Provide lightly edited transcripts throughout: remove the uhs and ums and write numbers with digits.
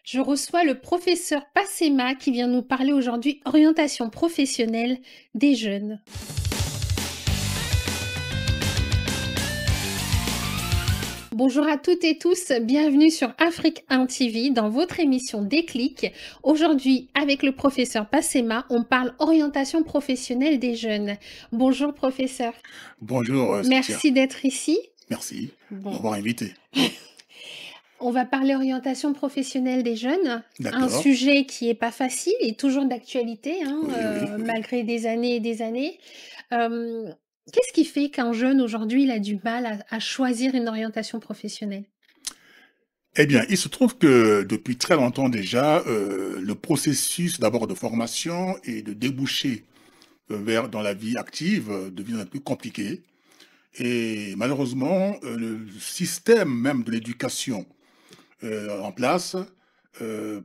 Je reçois le professeur Passema qui vient nous parler aujourd'hui orientation professionnelle des jeunes. Bonjour à toutes et tous, bienvenue sur Afrique 1 TV dans votre émission Déclic. Aujourd'hui, avec le professeur Passema, on parle orientation professionnelle des jeunes. Bonjour professeur. Bonjour, Cynthia. Merci d'être ici. Merci de Bon, m'avoir invité. on va parler orientation professionnelle des jeunes, un D'accord. sujet qui est pas facile et toujours d'actualité, Oui, oui, oui. malgré des années et des années. Hem, Qu'est-ce qui fait qu'un jeune aujourd'hui, il a du mal à choisir une orientation professionnelle? Eh bien, il se trouve que depuis très longtemps déjà, le processus d'abord de formation et de déboucher vers dans la vie active devient un peu compliqué. Et malheureusement, le système même de l'éducation en place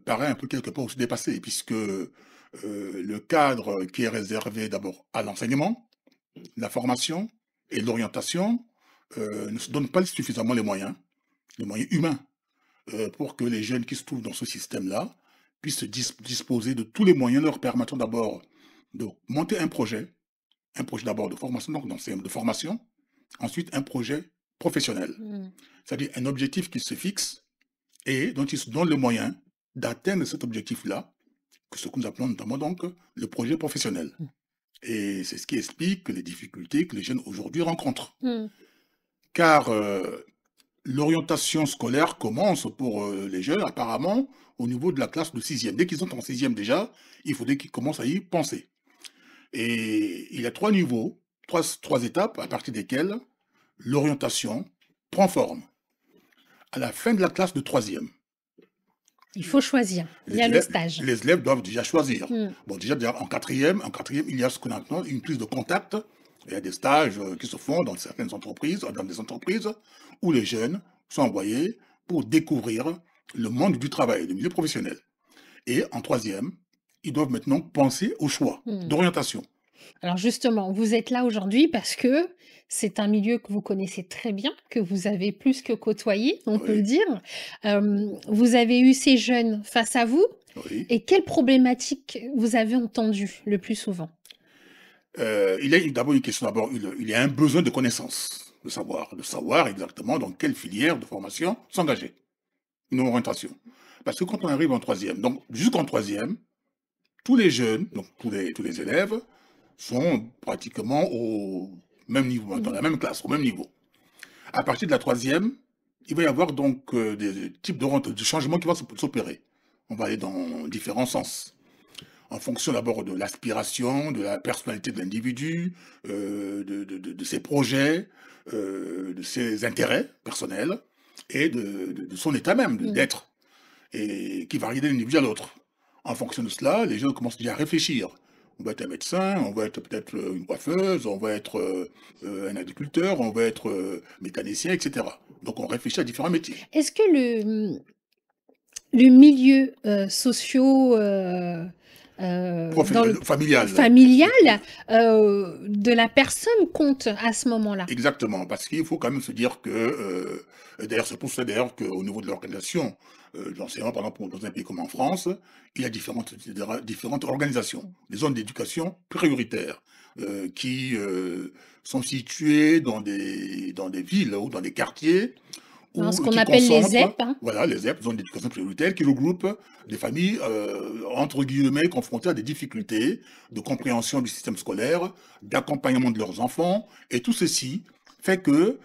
paraît un peu quelque part aussi dépassé, puisque le cadre qui est réservé d'abord à l'enseignement, la formation et l'orientation ne se donne pas suffisamment les moyens humains, pour que les jeunes qui se trouvent dans ce système-là puissent disposer de tous les moyens leur permettant d'abord de monter un projet d'abord de formation, donc de formation, ensuite un projet professionnel, Mmh. c'est-à-dire un objectif qui se fixe et dont ils se donnent les moyens d'atteindre cet objectif-là, que ce que nous appelons notamment donc le projet professionnel. Et c'est ce qui explique les difficultés que les jeunes aujourd'hui rencontrent. Mmh. Car l'orientation scolaire commence pour les jeunes apparemment au niveau de la classe de sixième. Dès qu'ils sont en sixième déjà, il faudrait qu'ils commencent à y penser. Et il y a trois niveaux, trois étapes à partir desquelles l'orientation prend forme. À la fin de la classe de troisième, Il faut choisir. Il y les a le élèves, stage. les élèves doivent déjà choisir. Mmh. Bon, déjà en quatrième, il y a ce qu'on appelle une prise de contact. Il y a des stages qui se font dans certaines entreprises, dans des entreprises où les jeunes sont envoyés pour découvrir le monde du travail, le milieu professionnel. Et en troisième, ils doivent maintenant penser au choix Mmh. d'orientation. Alors justement, vous êtes là aujourd'hui parce que c'est un milieu que vous connaissez très bien, que vous avez plus que côtoyé, on peut le Oui, dire. Vous avez eu ces jeunes face à vous oui. et quelles problématiques vous avez entendues le plus souvent? Il y a d'abord une question, d'abord, il y a un besoin de connaissance, de savoir exactement dans quelle filière de formation s'engager, une orientation. Parce que quand on arrive en troisième, donc jusqu'en troisième, tous les jeunes, donc tous les élèves, sont pratiquement au même niveau, dans Mmh. la même classe, au même niveau. À partir de la troisième, il va y avoir donc des types de changements qui vont s'opérer. On va aller dans différents sens, en fonction d'abord de l'aspiration, de la personnalité de l'individu, de ses projets, de ses intérêts personnels et de son état même Mmh. d'être, et qui varie d'un individu à l'autre. En fonction de cela, les gens commencent déjà à réfléchir. On va être un médecin, on va être peut-être une coiffeuse, on va être un agriculteur, on va être mécanicien, etc. Donc on réfléchit à différents métiers. Est-ce que le milieu, dans le Familial, familial, de la personne compte à ce moment-là? exactement, parce qu'il faut quand même se dire que, d'ailleurs c'est pour ça d'ailleurs qu'au niveau de l'organisation de l'enseignement, par exemple dans un pays comme en France, il y a différentes organisations, des zones d'éducation prioritaires, qui sont situées dans des villes ou dans des quartiers Hein, ce ou qu'on qui appelle les concentrent, ZEP, hein? voilà, les ZEP, zones d'éducation prioritaire, qui regroupent des familles, entre guillemets, confrontées à des difficultés de compréhension du système scolaire, d'accompagnement de leurs enfants, et tout ceci fait que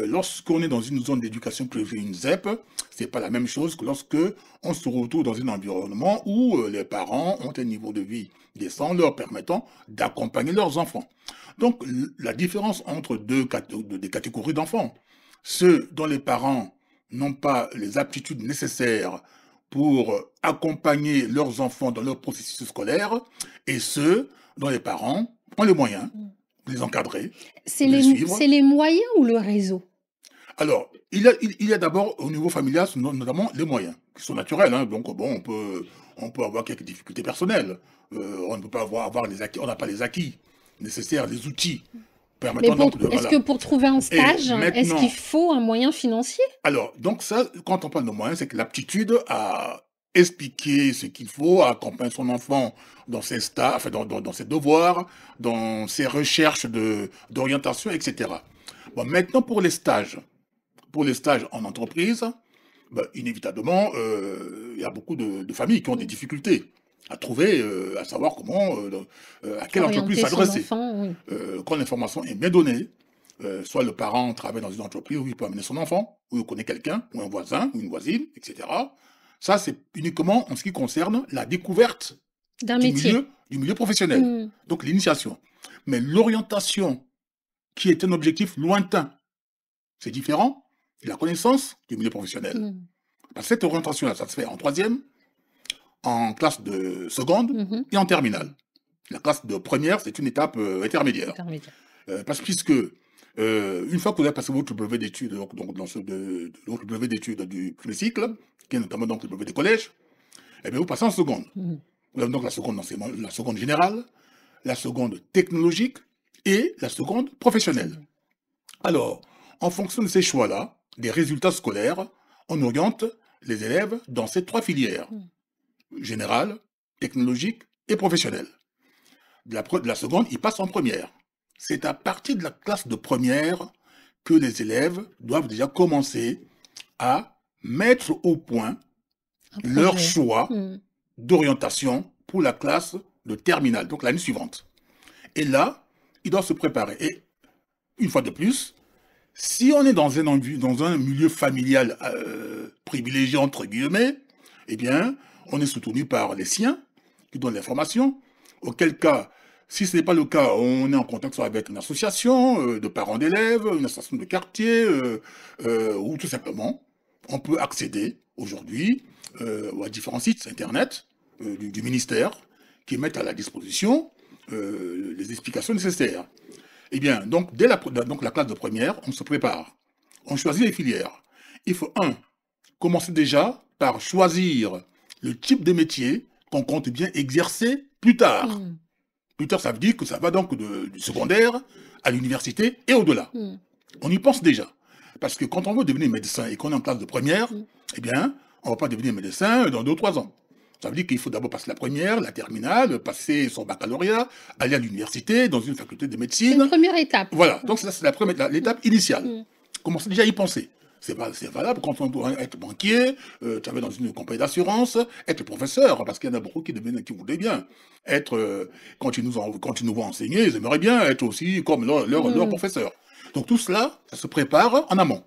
lorsqu'on est dans une zone d'éducation privée, une ZEP, c'est pas la même chose que lorsque on se retrouve dans un environnement où les parents ont un niveau de vie décent leur permettant d'accompagner leurs enfants. Donc la différence entre des catégories d'enfants, ceux dont les parents n'ont pas les aptitudes nécessaires pour accompagner leurs enfants dans leur processus scolaire, et ceux dont les parents ont les moyens Mmh. de les encadrer, C'est de les c'est suivre. les moyens ou le réseau? Alors, il y a d'abord au niveau familial, notamment les moyens, qui sont naturels, hein. Donc bon, on peut avoir quelques difficultés personnelles. On ne peut pas avoir les acquis, on n'a pas les acquis nécessaires, les outils Mais permettant pour donc de, est-ce que voilà. pour trouver un Et stage, est-ce qu'il maintenant, faut un moyen financier? alors, donc ça, quand on parle de moyens, c'est que l'aptitude à expliquer ce qu'il faut, accompagner son enfant dans ses stages, enfin, dans ses devoirs, dans ses recherches d'orientation, etc. Bon, maintenant, pour les stages en entreprise, ben, inévitablement, il y a beaucoup de familles qui ont des difficultés à trouver, à savoir comment, à quelle entreprise Orienter son s'adresser. enfant, oui. Quand l'information est bien donnée, soit le parent travaille dans une entreprise où il peut amener son enfant, où il connaît quelqu'un, ou un voisin, ou une voisine, etc. Ça, c'est uniquement en ce qui concerne la découverte D'un métier. du milieu professionnel, Mm. donc l'initiation. Mais l'orientation, qui est un objectif lointain, c'est différent de la connaissance du milieu professionnel. Mm. Parce que cette orientation-là, ça se fait en troisième, en classe de seconde Mhm. et en terminale. La classe de première, c'est une étape intermédiaire. Intermédiaire. Puisque une fois que vous avez passé votre brevet d'études, donc dans votre brevet d'études du premier cycle, qui est notamment donc le brevet des collèges, eh bien vous passez en seconde. Mm. Vous avez donc la seconde d'enseignement, la seconde générale, la seconde technologique et la seconde professionnelle. Alors, en fonction de ces choix-là, des résultats scolaires, on oriente les élèves dans ces trois filières, générale, technologique et professionnelle. De la seconde, ils passent en première. C'est à partir de la classe de première que les élèves doivent déjà commencer à mettre au point Un leur projet. choix Mm. d'orientation pour la classe de terminale, donc l'année suivante. Et là, ils doivent se préparer. Et une fois de plus, si on est dans un milieu familial privilégié, entre guillemets, eh bien, on est soutenu par les siens qui donnent l'information. Auquel cas, si ce n'est pas le cas, on est en contact avec une association de parents d'élèves, une association de quartier, ou tout simplement, on peut accéder aujourd'hui à différents sites internet du ministère qui mettent à la disposition les explications nécessaires. Eh bien, donc, dès la classe de première, on se prépare. On choisit les filières. Il faut, commencer déjà par choisir le type de métier qu'on compte bien exercer plus tard. Mm. Plus tard, ça veut dire que ça va donc du secondaire à l'université et au-delà. Mm. On y pense déjà. Parce que quand on veut devenir médecin et qu'on est en classe de première, eh bien, on ne va pas devenir médecin dans 2 ou 3 ans. Ça veut dire qu'il faut d'abord passer la première, la terminale, passer son baccalauréat, aller à l'université, dans une faculté de C'est médecine. une première étape. Voilà, donc ça, c'est l'étape initiale. Mm. Commencez déjà à y penser. C'est valable quand on doit être banquier, travailler dans une compagnie d'assurance, être professeur, parce qu'il y en a beaucoup qui voulaient bien être, quand ils nous voient enseigner, ils aimeraient bien être aussi comme leur professeur. Donc tout cela, ça se prépare en amont.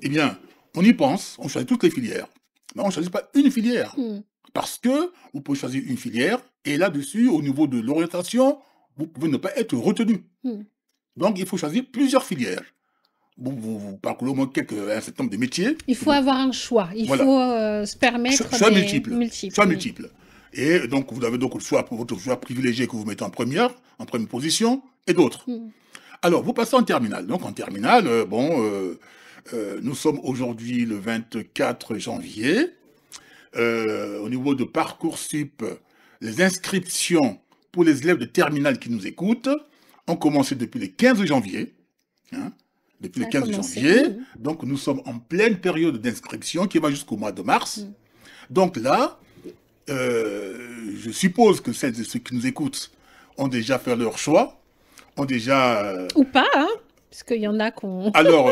Eh bien, on y pense, on choisit toutes les filières. Mais on ne choisit pas une filière. Mm. Parce que vous pouvez choisir une filière, et là-dessus, au niveau de l'orientation, vous pouvez ne pas être retenu. Mm. Donc, il faut choisir plusieurs filières. Vous parcourez au moins un certain nombre de métiers. Il faut avoir un choix. Il Voilà. faut se permettre Choix des multiples. Choix multiples. Et donc, vous avez donc votre choix privilégié que vous mettez en première position, et d'autres. Mm. Alors, vous passez en terminale. Donc, en terminale, nous sommes aujourd'hui le 24 janvier. Au niveau de Parcoursup, les inscriptions pour les élèves de terminale qui nous écoutent ont commencé depuis le 15 janvier. Depuis le 15 janvier. Donc, nous sommes en pleine période d'inscription qui va jusqu'au mois de mars. Donc là, je suppose que celles et ceux qui nous écoutent ont déjà fait leur choix, ont déjà... Ou pas, hein, parce qu'il y en a qu'on... Alors,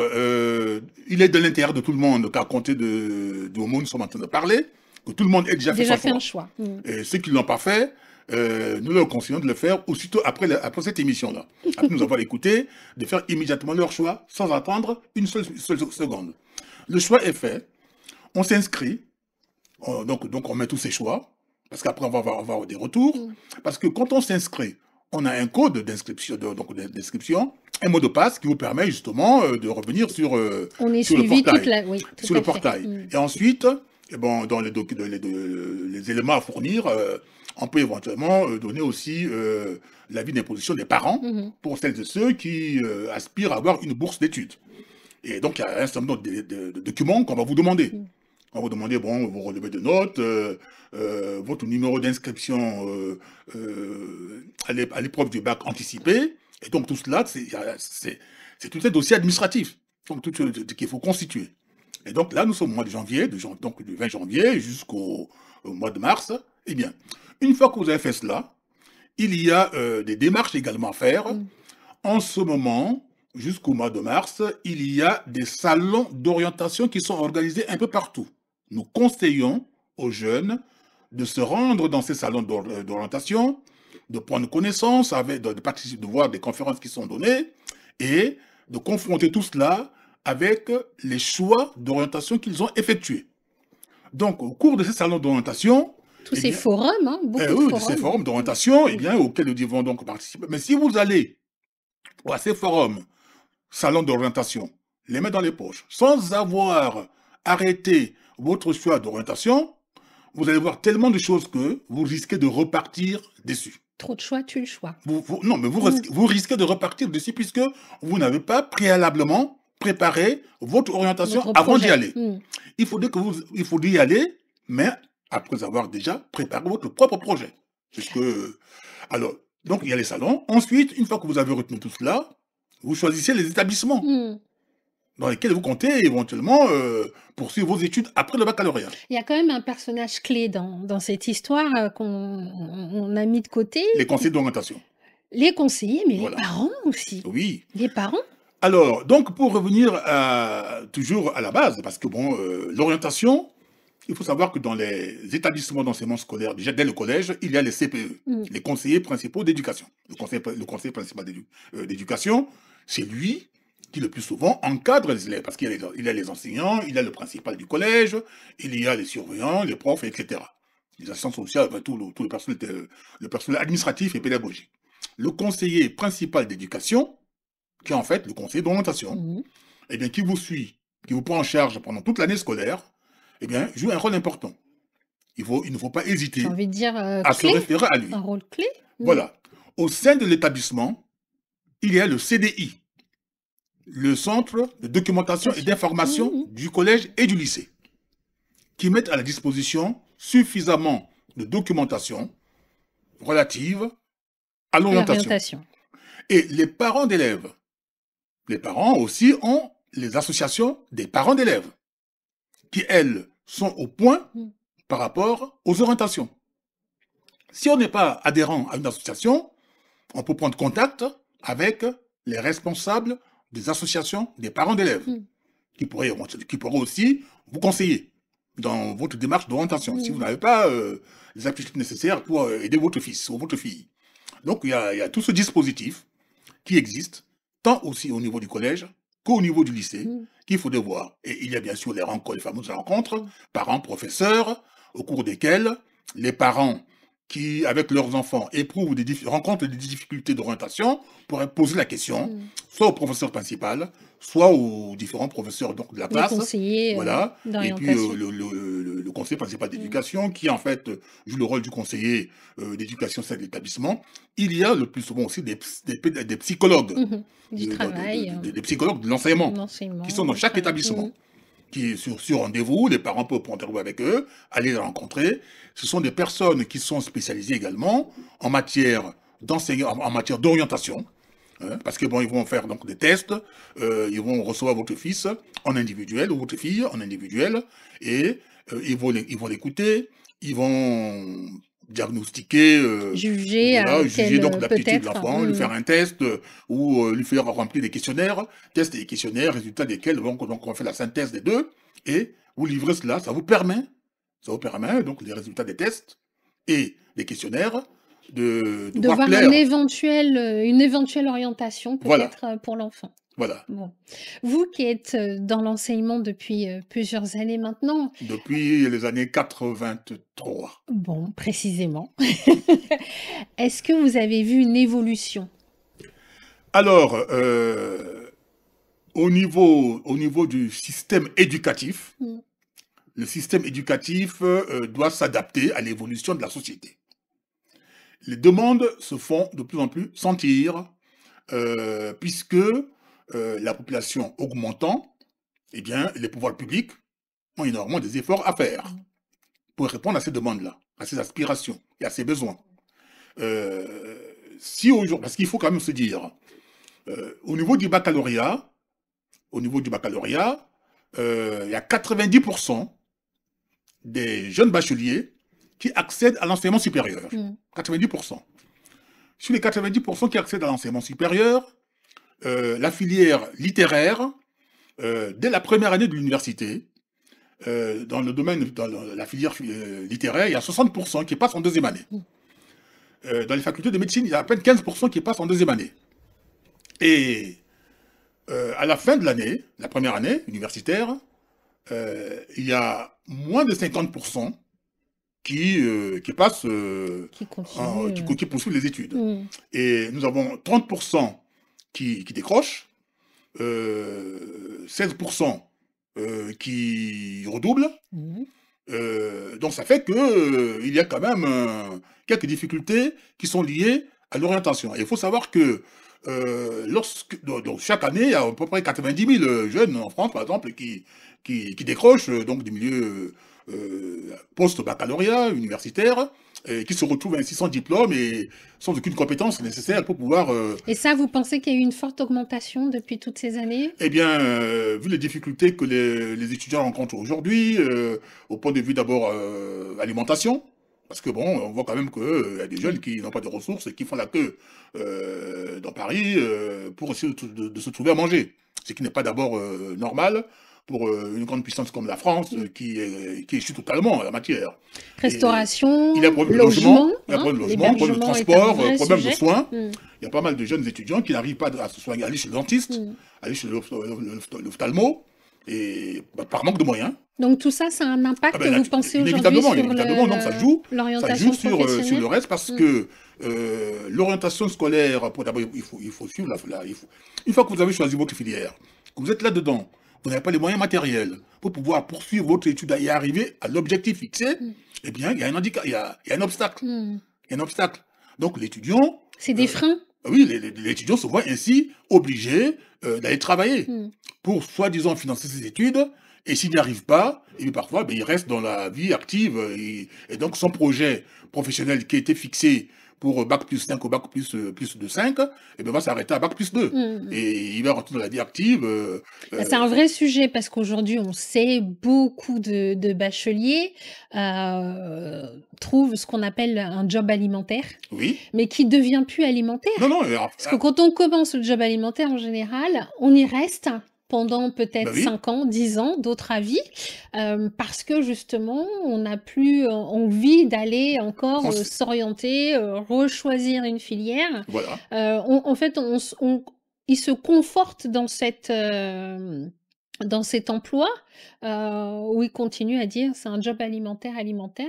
il est de l'intérêt de tout le monde qu'à compter du moment où nous sommes en train de parler, que tout le monde ait déjà fait son choix. Et ceux qui ne l'ont pas fait, nous leur conseillons de le faire aussitôt après cette émission-là. Après nous avoir écouté, de faire immédiatement leur choix sans attendre une seule seconde. Le choix est fait, on s'inscrit, donc on met tous ses choix, parce qu'après on va avoir des retours, parce que quand on s'inscrit, on a un code d'inscription, un mot de passe qui vous permet justement de revenir sur le portail. Sur le portail. Et ensuite, dans les éléments à fournir, on peut éventuellement donner aussi l'avis d'imposition des parents pour celles et ceux qui aspirent à avoir une bourse d'études. Et donc, il y a un certain nombre de documents qu'on va vous demander. On va vous demander, vos relevés de notes, votre numéro d'inscription à l'épreuve du bac anticipé. Et donc, tout cela, c'est tout un dossier administratif donc, qu'il faut constituer. Et donc, là, nous sommes au mois de janvier, donc du 20 janvier jusqu'au au mois de mars. Eh bien, une fois que vous avez fait cela, il y a des démarches également à faire. En ce moment, jusqu'au mois de mars, il y a des salons d'orientation qui sont organisés un peu partout. Nous conseillons aux jeunes de se rendre dans ces salons d'orientation, de prendre connaissance, de participer, de voir des conférences qui sont données et de confronter tout cela avec les choix d'orientation qu'ils ont effectués. Donc, au cours de ces salons d'orientation, tous ces forums, hein, beaucoup de oui, forums. ces forums d'orientation, auxquels nous devons donc participer. Mais si vous allez à ces forums, salons d'orientation, les mains dans les poches, sans avoir arrêté votre choix d'orientation, vous allez voir tellement de choses que vous risquez de repartir déçu. Trop de choix, tue le choix. Non, mais vous risquez de repartir dessus puisque vous n'avez pas préalablement préparé votre orientation avant d'y aller. Il faut y aller, mais après avoir déjà préparé votre propre projet. Donc, il y a les salons. Ensuite, une fois que vous avez retenu tout cela, vous choisissez les établissements dans lesquels vous comptez éventuellement poursuivre vos études après le baccalauréat. Il y a quand même un personnage clé dans cette histoire qu'on a mis de côté. Les conseillers d'orientation. Les conseillers, mais les parents aussi. Oui. Les parents. Alors, donc, pour revenir toujours à la base, parce que bon, l'orientation, il faut savoir que dans les établissements d'enseignement scolaire, déjà dès le collège, il y a les CPE, les conseillers principaux d'éducation. Le conseiller principal d'éducation, c'est lui qui le plus souvent encadre les élèves, parce qu'il y a les enseignants, il y a le principal du collège, il y a les surveillants, les profs, etc. Les assistants sociaux, tout le personnel administratif et pédagogique. Le conseiller principal d'éducation, qui est en fait le conseiller d'orientation, eh bien, qui vous suit, qui vous prend en charge pendant toute l'année scolaire, eh bien, joue un rôle important. Il ne faut pas hésiter à se référer à lui. Un rôle clé. Voilà. Au sein de l'établissement, il y a le CDI, le Centre de documentation et d'information du collège et du lycée, qui mettent à la disposition suffisamment de documentation relative à l'orientation. Et les parents d'élèves, les parents aussi ont les associations des parents d'élèves, qui, elles, sont au point par rapport aux orientations. Si on n'est pas adhérent à une association, on peut prendre contact avec les responsables des associations des parents d'élèves, qui pourraient aussi vous conseiller dans votre démarche d'orientation, si vous n'avez pas les aptitudes nécessaires pour aider votre fils ou votre fille. Donc, il y a tout ce dispositif qui existe, tant aussi au niveau du collège qu'au niveau du lycée, qu'il faut devoir. Et il y a bien sûr les fameuses rencontres, parents, professeurs, au cours desquelles les parents qui, avec leurs enfants, rencontrent des difficultés d'orientation, pourraient poser la question, soit au professeur principal, soit aux différents professeurs de la classe. Les conseillers et puis le conseiller principal d'éducation, qui en fait joue le rôle du conseiller d'éducation au sein de l'établissement. Il y a le plus souvent aussi des psychologues. Du travail. Des psychologues de l'enseignement, qui sont dans chaque établissement. Qui sur rendez-vous, les parents peuvent prendre rendez-vous avec eux, aller les rencontrer. Ce sont des personnes qui sont spécialisées également en matière d'orientation, parce que bon, ils vont faire donc des tests, ils vont recevoir votre fils en individuel ou votre fille en individuel, et ils vont l'écouter, ils vont diagnostiquer, juger donc l'aptitude de l'enfant, lui faire un test ou lui faire remplir des questionnaires, tests et questionnaires, résultats desquels donc on fait la synthèse des deux et vous livrez cela, ça vous permet donc les résultats des tests et des questionnaires de voir voir clair. une éventuelle orientation peut-être pour l'enfant. Voilà. Bon. Vous qui êtes dans l'enseignement depuis plusieurs années maintenant. Depuis les années 83. Bon, précisément. Est-ce que vous avez vu une évolution? Alors, au niveau du système éducatif, le système éducatif doit s'adapter à l'évolution de la société. Les demandes se font de plus en plus sentir, puisque la population augmentant, eh bien, les pouvoirs publics ont énormément des efforts à faire pour répondre à ces demandes-là, à ces aspirations et à ces besoins. Parce qu'il faut quand même se dire, au niveau du baccalauréat, il y a 90% des jeunes bacheliers qui accèdent à l'enseignement supérieur. Mm. 90%. Sur les 90% qui accèdent à l'enseignement supérieur, la filière littéraire, dès la première année de l'université, dans le domaine, dans la filière littéraire, il y a 60% qui passent en deuxième année. Dans les facultés de médecine, il y a à peine 15% qui passent en deuxième année. Et à la fin de l'année, la première année universitaire, il y a moins de 50% qui passent, qui poursuivent les études. Mm. Et nous avons 30% qui décrochent, 16% qui redoublent. Mm. Donc ça fait que il y a quand même quelques difficultés qui sont liées à l'orientation. Et il faut savoir que donc chaque année, il y a à peu près 90 000 jeunes en France, par exemple, qui décrochent donc des milieux post-baccalauréat, universitaires, qui se retrouvent ainsi sans diplôme et sans aucune compétence nécessaire pour pouvoir... Et ça, vous pensez qu'il y a eu une forte augmentation depuis toutes ces années? Eh bien, vu les difficultés que les étudiants rencontrent aujourd'hui, au point de vue d'abord alimentation, parce que bon, on voit quand même qu'il y a des jeunes qui n'ont pas de ressources et qui font la queue dans Paris pour essayer de se trouver à manger. Ce qui n'est pas d'abord normal pour une grande puissance comme la France qui échoue totalement en la matière. Restauration, il y a problème logement, il y a problème de logement, problème de transport, problème de soins. Il y a pas mal de jeunes étudiants qui n'arrivent pas à se soigner, aller chez le dentiste, aller chez l'ophtalmo, et par manque de moyens. Donc tout ça, ça a un impact, vous pensez aujourd'hui inévitablement, donc ça joue sur le reste parce que l'orientation scolaire, d'abord il faut suivre une fois que vous avez choisi votre filière, que vous êtes là-dedans, vous n'avez pas les moyens matériels pour pouvoir poursuivre votre étude et arriver à l'objectif fixé, eh bien il y a un handicap, il y a un obstacle. Il y a un obstacle. Donc l'étudiant... C'est des freins. Oui, les étudiants se voient ainsi obligés d'aller travailler pour soi-disant financer ses études. Et s'il n'y arrive pas, et parfois, il reste dans la vie active. Et donc, son projet professionnel qui a été fixé pour Bac plus 5 ou Bac plus de 5, va s'arrêter à Bac plus 2. Et il va rentrer dans la vie active. C'est un vrai sujet parce qu'aujourd'hui, on sait beaucoup de bacheliers trouvent ce qu'on appelle un job alimentaire, mais qui ne devient plus alimentaire. Non, parce que quand on commence le job alimentaire, en général, on y reste pendant peut-être 5 ans, 10 ans, d'autres avis, parce que justement, on n'a plus envie d'aller encore s'orienter, rechoisir une filière. Voilà. En fait, il se conforte dans cet emploi où il continue à dire c'est un job alimentaire,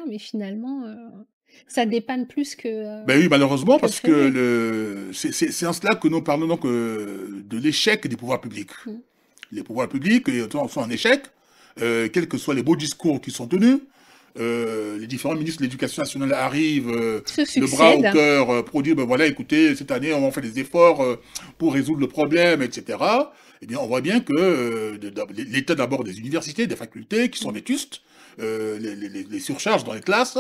mais finalement, ça dépanne plus que... oui, malheureusement, parce que c'est en cela que nous parlons donc de l'échec des pouvoirs publics. Les pouvoirs publics sont en échec, quels que soient les beaux discours qui sont tenus. Les différents ministres de l'Éducation nationale arrivent, le bras au cœur, pour dire, voilà, écoutez, cette année, on va faire des efforts pour résoudre le problème, etc. Eh bien, on voit bien que l'état d'abord des universités, des facultés qui sont vétustes, les surcharges dans les classes,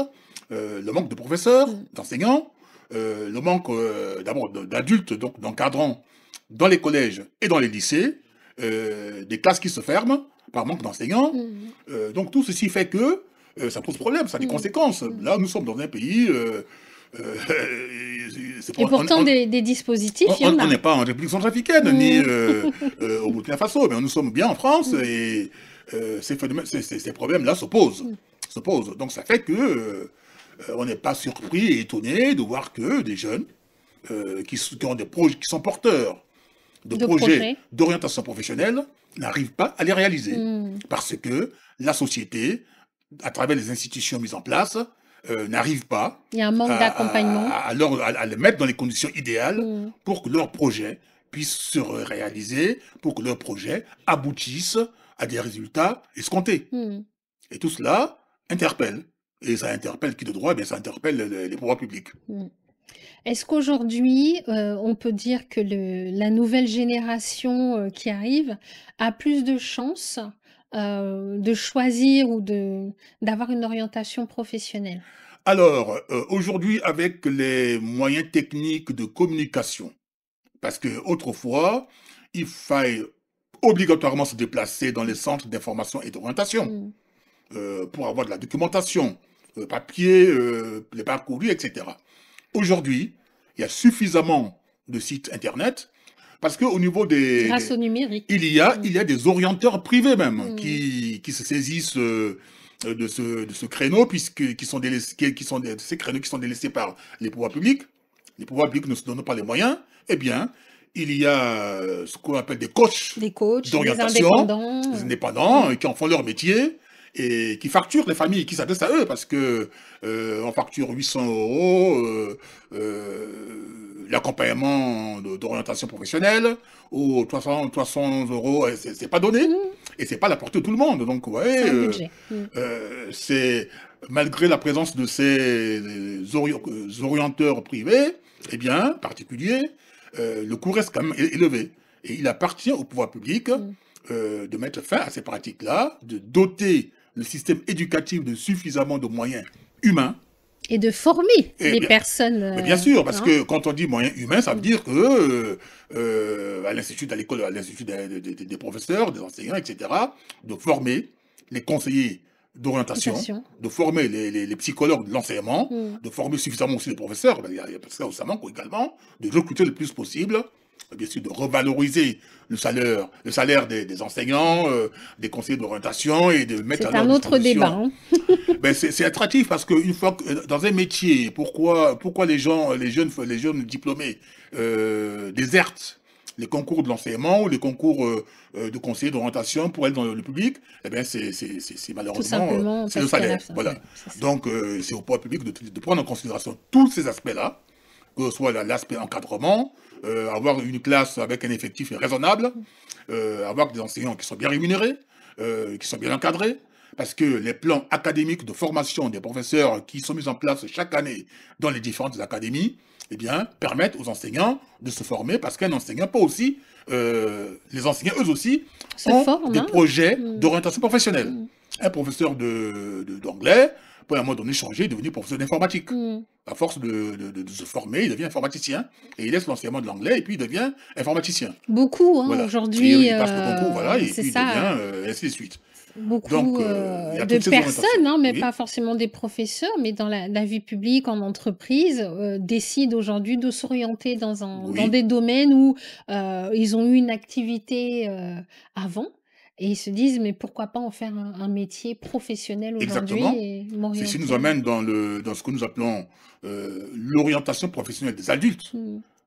le manque de professeurs, d'enseignants, le manque d'abord d'adultes, donc d'encadrants dans les collèges et dans les lycées, des classes qui se ferment par manque d'enseignants. Donc tout ceci fait que ça pose problème, ça a des conséquences. Là, nous sommes dans un pays... et pourtant, des dispositifs, il y en a. On n'est pas en République centrafricaine, ni au Burkina Faso, mais nous sommes bien en France, et ces problèmes-là se posent. Donc ça fait que on n'est pas surpris et étonné de voir que des jeunes qui ont des projets, qui sont porteurs de projets d'orientation professionnelle n'arrivent pas à les réaliser. Parce que la société, à travers les institutions mises en place, n'arrive pas Il y a un manque d'accompagnement. à les mettre dans les conditions idéales pour que leur projet puisse se réaliser, pour que leur projet aboutisse à des résultats escomptés. Et tout cela interpelle. Et ça interpelle qui de droit? Ça interpelle les pouvoirs publics. Est-ce qu'aujourd'hui, on peut dire que la nouvelle génération qui arrive a plus de chances de choisir ou d'avoir une orientation professionnelle? Alors, aujourd'hui, avec les moyens techniques de communication, parce qu'autrefois, il fallait obligatoirement se déplacer dans les centres d'information et d'orientation pour avoir de la documentation. papier, les parcourus, etc. Aujourd'hui, il y a suffisamment de sites Internet parce qu'au niveau Grâce au numérique. il y a des orienteurs privés même qui se saisissent de ce créneau, qui sont ces créneaux qui sont délaissés par les pouvoirs publics. Les pouvoirs publics ne se donnent pas les moyens. Eh bien, il y a ce qu'on appelle des coachs d'orientation, des indépendants qui en font leur métier et qui facturent les familles qui s'adressent à eux parce que on facture 800 € l'accompagnement d'orientation professionnelle ou 300 €, c'est pas donné et c'est pas à la portée de tout le monde. Donc, vous voyez, C'est un budget. c'est malgré la présence de ces orienteurs privés, eh bien, particuliers, le coût reste quand même élevé. Et il appartient au pouvoir public de mettre fin à ces pratiques-là, de doter le système éducatif de suffisamment de moyens humains. Et de former les personnes. Mais bien sûr, parce que quand on dit moyens humains, ça veut dire que à l'institut, à l'école, à l'institut des professeurs, des enseignants, etc., de former les conseillers d'orientation, de former les psychologues de l'enseignement, de former suffisamment aussi les professeurs, il y a ça aussi, ça manque également, de recruter le plus possible, bien sûr de revaloriser le salaire des enseignants, des conseillers d'orientation et de mettre à leur disposition. C'est un autre débat. Ben c'est attractif parce qu'une fois que dans un métier, pourquoi les jeunes diplômés désertent les concours de l'enseignement ou les concours de conseiller d'orientation pour aller dans le public, eh bien c'est malheureusement c'est le salaire. Voilà. Donc c'est au pouvoir public de prendre en considération tous ces aspects-là, que ce soit l'aspect encadrement, avoir une classe avec un effectif raisonnable, avoir des enseignants qui sont bien rémunérés, qui sont bien encadrés, parce que les plans académiques de formation des professeurs qui sont mis en place chaque année dans les différentes académies, eh bien, permettent aux enseignants de se former, parce qu'un enseignant peut aussi, les enseignants eux aussi, ont des projets d'orientation professionnelle. Un professeur d'anglais peut à un moment donné changer et devenir professeur d'informatique. À force de se former, il devient informaticien, et il laisse l'enseignement de l'anglais, et puis il devient informaticien. Beaucoup, hein, voilà. aujourd'hui. Il passe le concours, voilà, et puis il devient, ainsi de suite. Beaucoup Donc, de personnes, hein, mais pas forcément des professeurs, mais dans la vie publique, en entreprise, décident aujourd'hui de s'orienter dans des domaines où ils ont eu une activité avant. Et ils se disent, mais pourquoi pas en faire un métier professionnel aujourd'hui et m'orienter. C'est ce qui nous amène dans ce que nous appelons l'orientation professionnelle des adultes.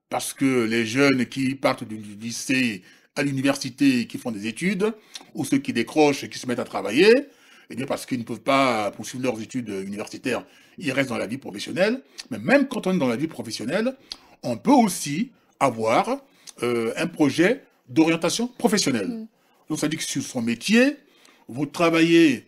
Parce que les jeunes qui partent du lycée à l'université, qui font des études, ou ceux qui décrochent et qui se mettent à travailler, eh bien parce qu'ils ne peuvent pas poursuivre leurs études universitaires, ils restent dans la vie professionnelle. Mais même quand on est dans la vie professionnelle, on peut aussi avoir un projet d'orientation professionnelle. Donc, ça dit que sur son métier, vous travaillez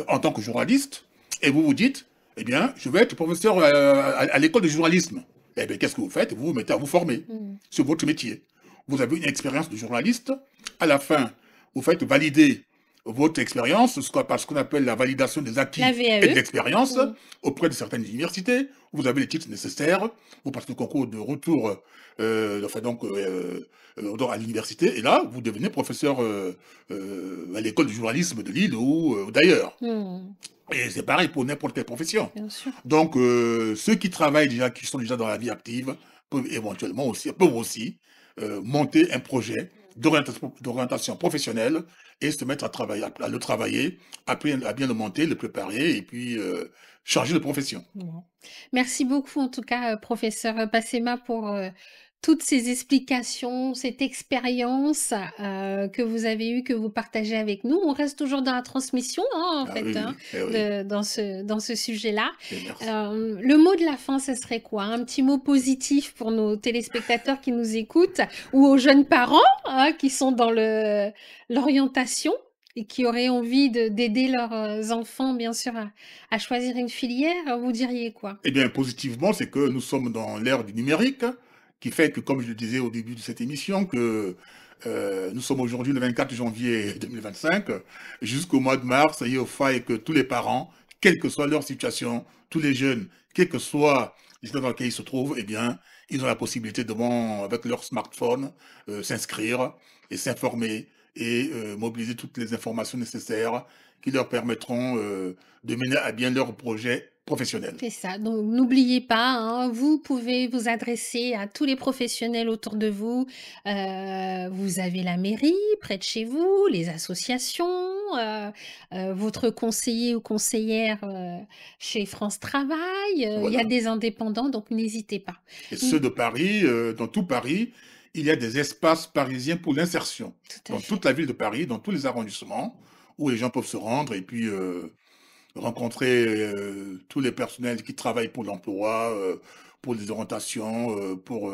en tant que journaliste et vous vous dites, eh bien, je vais être professeur à l'école de journalisme. Eh bien, qu'est-ce que vous faites? Vous vous mettez à vous former sur votre métier. Vous avez une expérience de journaliste. À la fin, vous faites valider votre expérience, par ce qu'on appelle la validation des acquis et de l'expérience auprès de certaines universités. Vous avez les titres nécessaires. Vous passez le concours de retour à l'université. Et là, vous devenez professeur à l'école de journalisme de Lille ou d'ailleurs. Et c'est pareil pour n'importe quelle profession. Donc, ceux qui travaillent déjà, qui sont déjà dans la vie active, peuvent éventuellement aussi monter un projet d'orientation professionnelle et se mettre à le travailler, à bien le monter, le préparer et puis changer de profession. Merci beaucoup en tout cas, professeur Passema, pour toutes ces explications, cette expérience que vous avez eue, que vous partagez avec nous. On reste toujours dans la transmission, hein, dans ce sujet-là. Le mot de la fin, ce serait quoi? Un petit mot positif pour nos téléspectateurs qui nous écoutent, ou aux jeunes parents qui sont dans l'orientation et qui auraient envie d'aider leurs enfants, bien sûr, à choisir une filière. Vous diriez quoi? Eh bien, positivement, c'est que nous sommes dans l'ère du numérique, qui fait que, comme je le disais au début de cette émission, que nous sommes aujourd'hui le 24 janvier 2025, jusqu'au mois de mars, il faut que tous les parents, quelle que soit leur situation, tous les jeunes, quel que soit l'état dans lequel ils se trouvent, eh bien, ils ont la possibilité avec leur smartphone, s'inscrire et s'informer et mobiliser toutes les informations nécessaires qui leur permettront de mener à bien leur projet professionnel. C'est ça, donc n'oubliez pas, hein, vous pouvez vous adresser à tous les professionnels autour de vous. Vous avez la mairie près de chez vous, les associations, votre conseiller ou conseillère, chez France Travail, il y a Voilà. des indépendants, donc n'hésitez pas. Et Mmh, ceux de Paris, dans tout Paris, il y a des espaces parisiens pour l'insertion. tout à Dans fait. toute la ville de Paris, dans tous les arrondissements, où les gens peuvent se rendre et puis rencontrer tous les personnels qui travaillent pour l'emploi, pour les orientations, pour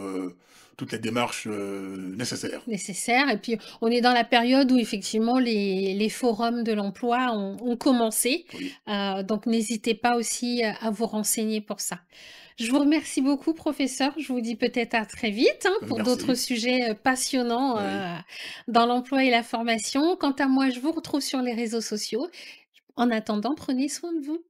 toutes les démarches nécessaires. Nécessaire et puis on est dans la période où effectivement les forums de l'emploi ont commencé, Oui. donc n'hésitez pas aussi, à vous renseigner pour ça. Je vous remercie beaucoup professeur, je vous dis peut-être à très vite, hein, pour d'autres Merci. sujets, passionnants, Oui. dans l'emploi et la formation. Quant à moi, je vous retrouve sur les réseaux sociaux. En attendant, prenez soin de vous.